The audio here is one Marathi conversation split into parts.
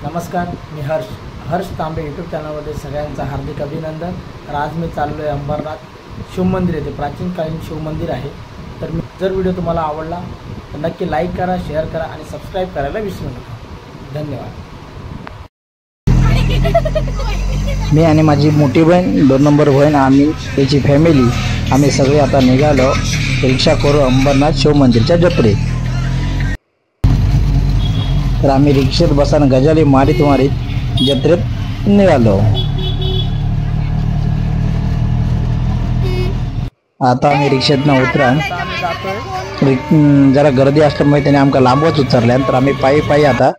नमस्कार, मी हर्ष तांबे यूट्यूब चॅनलमध्ये सगळ्यांचं हार्दिक अभिनंदन। तर आज मी चाललो आहे अंबरनाथ शिवमंदिर येथे, प्राचीनकालीन शिवमंदिर आहे। तर जर व्हिडिओ तुम्हाला आवडला तर नक्की लाईक करा, शेअर करा आणि सबस्क्राईब करायला विसरू नका। धन्यवाद। मी आणि माझी मोठी बहीण 2 नंबर बहीण आम्ही त्याची फॅमिली आम्ही सगळे आता निघालो रिक्षा करू अंबरनाथ शिवमंदिरच्या जत्रेत। तर आम्ही रिक्षेत बसून गजाली मारीत मारीत जत्रेत निघालो। आता आम्ही रिक्षेतनं उतरान जरा गर्दी असल्यामुळे त्याने आमका लांबच उतरल्या। तर आम्ही पायी पायी आता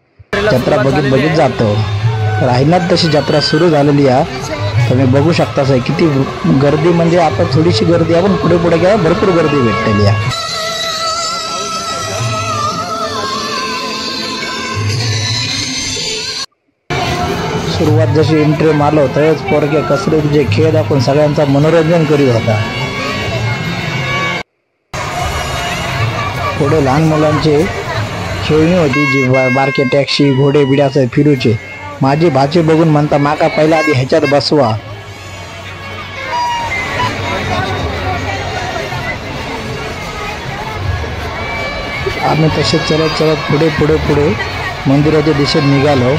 जत्रा बघित जातो। तर आईनात तशी जत्रा सुरू झालेली आहे। तुम्ही बघू शकता किती गर्दी, म्हणजे आता थोडीशी गर्दी आहे पण पुढे पुढे गेला भरपूर गर्दी भेटलेली आहे। सुरुवात जशी एंट्री मारलो तळच पोरगे कसरतीचे खेळ दाखवून सगळ्यांचा मनोरंजन करीत होता। पुढे लहान मुलांचे खेळणी होती, जी बारके टॅक्सी घोडे बिड्याचे फिरूचे। माझी भाची बघून म्हणता माका पहिला आधी ह्याच्यात बसवा। आम्ही तसे चलत चलत पुढे पुढे पुढे मंदिराच्या दिशेत निघालो।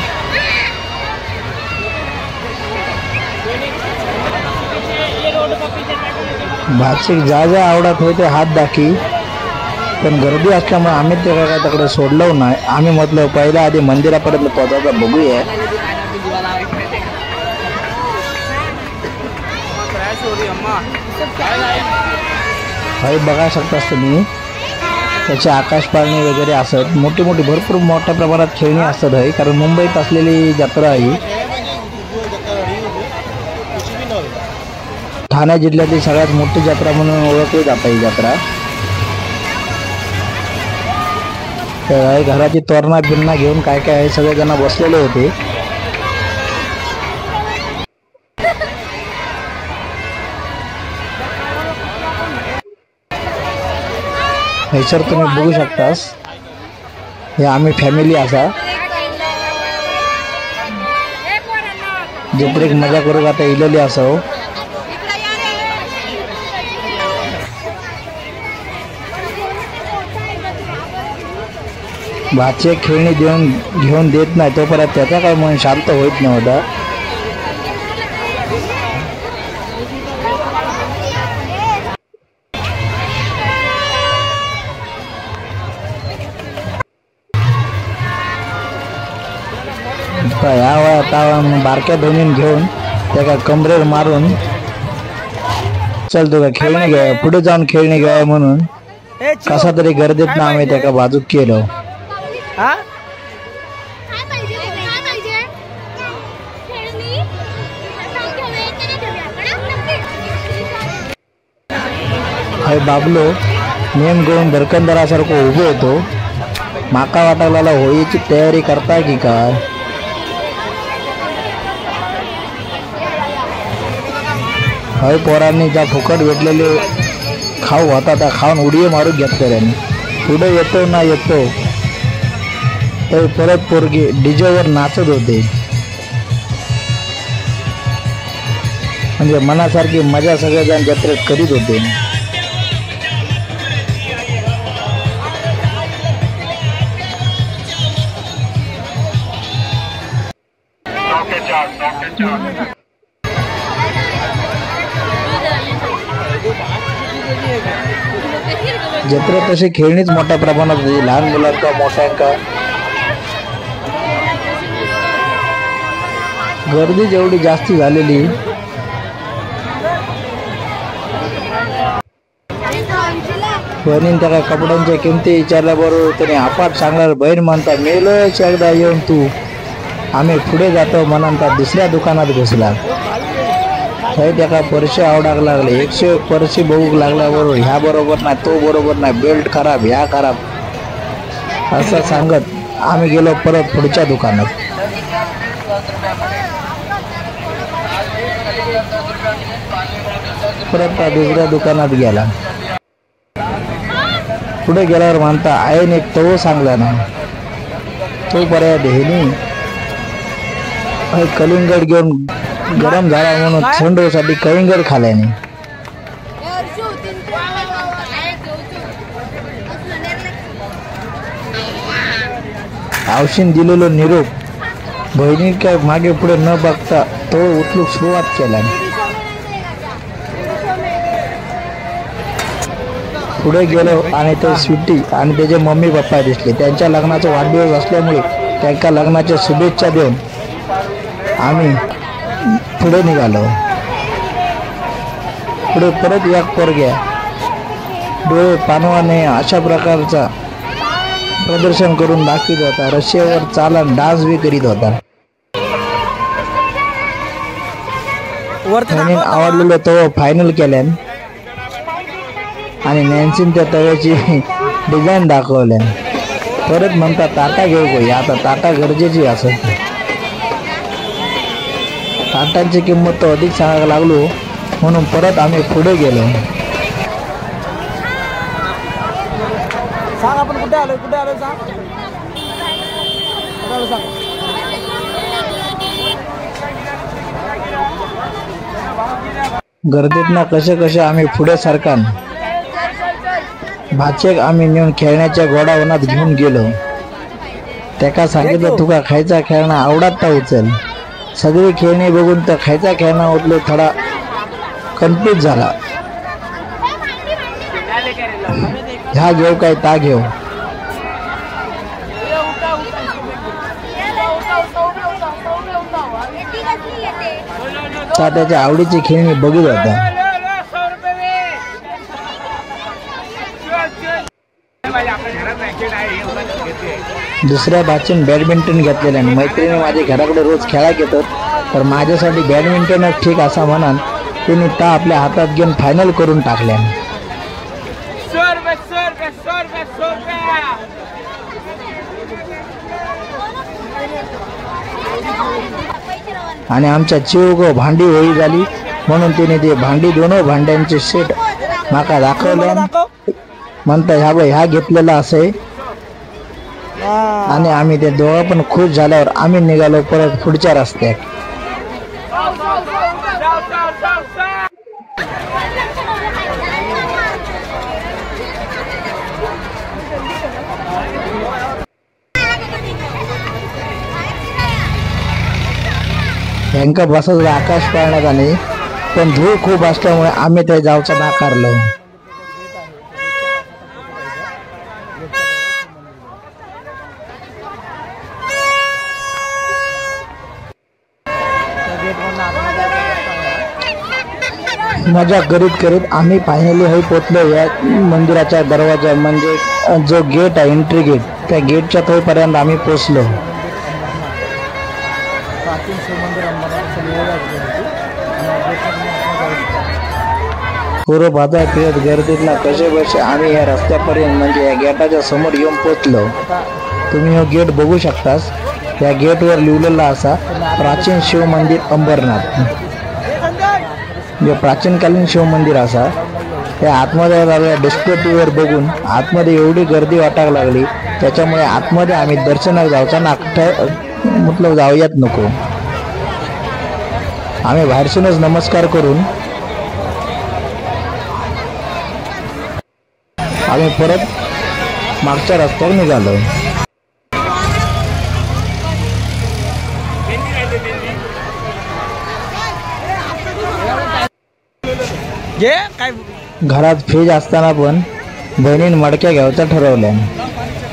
भाची जा आवडत होते हात दाखी, पण गर्दी असल्यामुळे आम्ही ते काय तिकडे सोडलो नाही। आम्ही म्हटलं पहिला आधी मंदिरापर्यंत पोहोचायचं बघूया। हे बघा शकतास तुम्ही, त्याचे आकाश पाळणे वगैरे असत, मोठी मोठी भरपूर मोठ्या प्रमाणात खेळणी असतात। आहे कारण मुंबईत असलेली जत्रा आहे। ठाणे जिल्ह्यातील सगळ्यात मोठी जत्रा म्हणून ओळखली जाते ही जत्रा। तर घराची तोरणा बिरणा घेऊन काय काय आहे सगळे जण बसलेले होते। हे सर तुम्ही बघू शकतास, हे आम्ही फॅमिली असा जत्रेक मजा करू आता इलेली असो। भाचे खेळणी घेऊन देत नाही तोपर्यंत त्याचा काय मन शांत होत नव्हता। या वयात बारक्या बहिणीन घेऊन त्या कमरेवर मारून चल तुला खेळणी घ्या, पुढे जाऊन खेळणी घ्या म्हणून कसा तरी गर्दीत ना आम्ही त्या बाजूक केलो। हाय बाबलो नेम घेऊन भरकंदरासारखं उभो होतो। माका वाटायला होळीची तयारी करताय की काय। हय पोरांनी ज्या फुकट भेटलेले खाऊ होता त्या खाऊन उडी मारून घेतले। पुढे येतो ना येतो तर परत पोरगे डीजेवर नाचत होते, म्हणजे मनासारखी मजा सगळेजण जत्रेत करीत होते। जत्रेत तशी खेळणीच मोठ्या प्रमाणात होती, लहान मुलांका मोठ्यांका। गर्दी जेवढी जास्ती झालेली बहिणीन त्या कपड्यांच्या किमती विचारल्याबरोबर त्याने अपाट सांगणार। बहीण म्हणता मेलच एकदा येऊन तू। आम्ही पुढे जातो म्हणता दुसऱ्या दुकानात घुसला। त्या परशी आवडाक लागले, 101 परशी बघूक लागल्याबरोबर ह्या बरोबर नाही, तो बरोबर नाही, बेल्ट खराब, ह्या खराब असं सांगत आम्ही गेलो परत पुढच्या दुकानात। परत दुसऱ्या दुकानात गेला। पुढे गेल्यावर म्हणता आईने एक तो सांगला ना, तो पर्याय देहनी कलिंगड घेऊन गरम झाला म्हणून थंडसाठी कलिंगड खाल्याने औषध दिलेलो निरोप बहिणीच्या मागे पुढे न बघता तो उठलूक सुरुवात केला. पुढे गेलो आणि ते स्वीटी आणि त्याचे मम्मी पप्पा दिसले. त्यांच्या लग्नाचा वाढदिवस असल्यामुळे त्यांना लग्नाच्या शुभेच्छा देऊन आम्ही पुढे निघालो. पुढे परत एक पोरग्या डोळे पानवाने अशा प्रकारचा प्रदर्शन करून दाखवित होता. रस्त्यावर चालत डान्स बी करीत होता. म्हणून आवडलेलं तव फायनल केल्यान आणि नॅन्सीन त्या तव्याची डिझाईन दाखवल्या. परत म्हणतात ताटा घेऊ गो. आता ताटा गरजेची असत. ताटांची किंमत तर अधिक सांगायला लागलो म्हणून परत आम्ही पुढे गेलो. सांग आपण कुठे आलोय सांग. गर्दीतनं कसे आम्ही पुढे सरकान भाचेक आम्ही नेऊन खेळण्याच्या गोडावनात घेऊन गेलो. त्याका सांगितलं तुका खायचा खेळणं आवडत उचल. सगळी खेळणी बघून तर खायचा खेळणं उठलो. थोडा कन्फ्यूज झाला. ह्या घेऊ काय ता घेऊ. त्याच्या आवडीची खेळणी बघत होता. दुसऱ्या बाजून बॅडमिंटन घेतलेले आणि मैत्रिणी माझ्या घराकडे रोज खेळायला येतात तर माझ्यासाठी बॅडमिंटनच ठीक असा म्हणान तिने ता आपल्या हातात घेऊन फायनल करून टाकल्या. आणि आमच्या चिवगो भांडी होई झाली म्हणून तिने ते दोन भांड्यांचे सेट माका दाखवले. म्हणता ह्या घेतलेला असे आणि आम्ही ते दोघं पण खुश झाल्यावर आम्ही निघालो परत पुढच्या रस्त्यात. ह्यांका बसायचं आकाश पाळण्यात आणि पण धूळ खूप असल्यामुळे आम्ही ते जाऊचा नाकारलो. मजा करीत आम्ही फायनली हे पोचलो या मंदिराच्या दरवाजा म्हणजे जो गेट आहे एंट्री गेट त्या गेटच्या तोपर्यंत आम्ही पोचलो. प्राचीन शिवमंदिर पूर्व बाजार फिरत गर्दीतला कसे आम्ही या रस्त्यापर्यंत म्हणजे या गेटाच्या समोर येऊन पोचलो. तुम्ही हा गेट बघू शकतास. या गेटवर लिहिलेला असा प्राचीन शिवमंदिर अंबरनाथ. जे प्राचीनकालीन शिवमंदिर असा त्या आतमध्ये लागल्या डिस्प्ले टीव्हीवर बघून आतमध्ये एवढी गर्दी वाटायला लागली त्याच्यामुळे आतमध्ये आम्ही दर्शनाला जाऊचा मतलब जाऊयात नको. आम्ही बाहेरसूनच नमस्कार करून आम्ही परत मागच्या रस्त्यावर निघालो. घरात फ्रीज असताना पण बहिणीने मडक्या घ्यायचा ठरवल्या.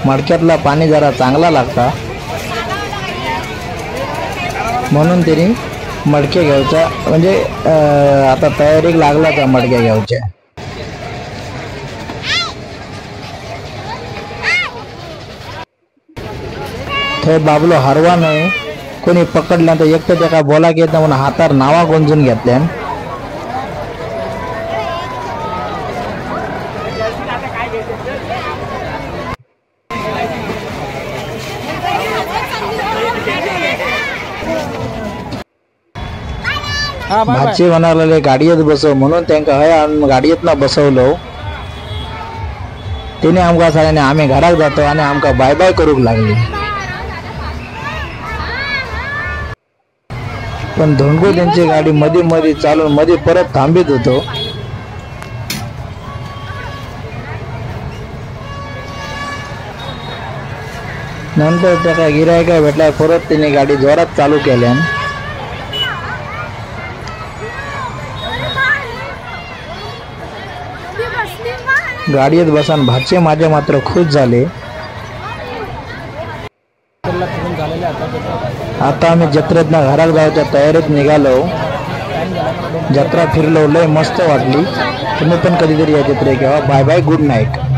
मडक्यातला पाणी जरा चांगला लागता म्हणून तिने मडके घ्यायचा म्हणजे आता तयारीक लागला त्या मडक्या घ्यायच्या. थंय बाबलो हरवा नाही कोणी पकडल्या तर एक तर त्याला बोला घेत म्हणून हातावर नावा गोंजून घेतल्या. भाची म्हणाले गाडीत बसव म्हणून त्यांना हय गाडीत ना बसवलो. तिने आमका सगळ्यांनी आम्ही घरात जातो आणि आमका बाय बाय करूक लागली. पण धोंडगो त्यांची गाडी मध्ये मध्ये चालून मध्ये परत थांबित होतो. नंतर त्याला गिरायका भेटला, परत त्याने गाडी जोरात चालू केल्या. गाडीत बसून भाचे माझे मात्र खुश झाले. फिरून झालेले आता आता आम्ही जत्रेतनं घरात जायच्या तयारीत निघालो. जत्रा फिरलो, लय मस्त वाटली. तुम्ही पण कधीतरी या जत्रेत घ्यावा. Bye bye, good night.